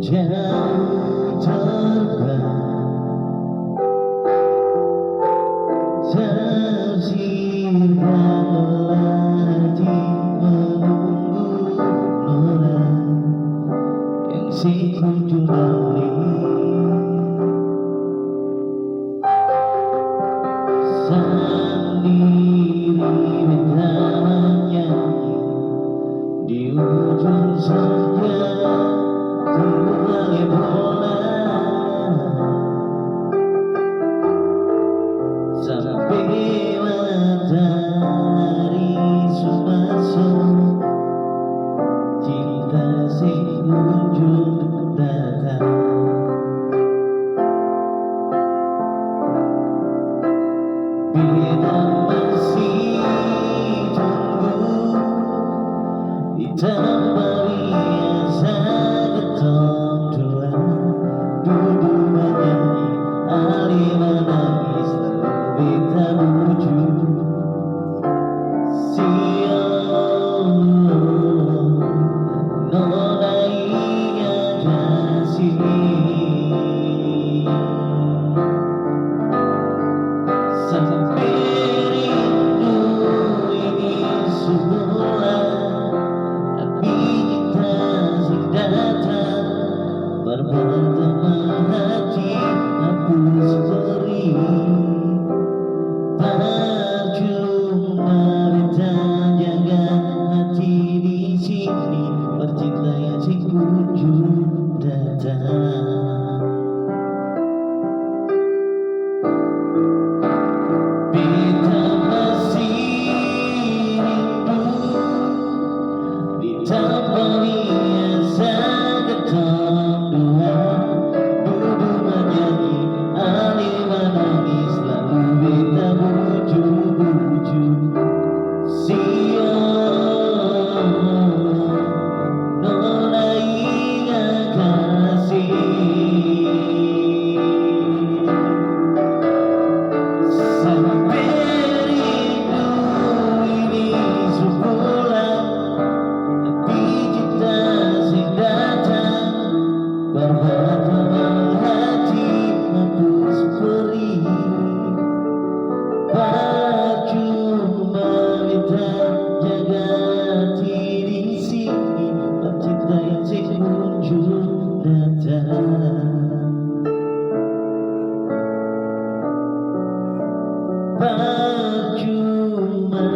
jauh terbang tersirat melati menunggu orang yang si kunjung balik sendiri bertanya di ujung senja terbalik bola sampai matahari masuk cinta si kunjung datang. Bila masih tunggu di tempat biasa ketong dua duduk menyanyi alih menangis lalu kita wujud nona ingat kasih sampai rindu ini semula tapi kita sing datang berbentang hati hapus beri percuma kita jaga hati di sini percinta yang si kunjung datang. Kita masih rindu di tempat biasa ketong dua duduk menyanyi alih menangis lalu kita wujud nona ingat kasih sampai rindu ini sebulan tapi cinta sing datang berbentang hati hapus perih percuma kita jaga hati di sini cinta yang si kunjung datang. Percuma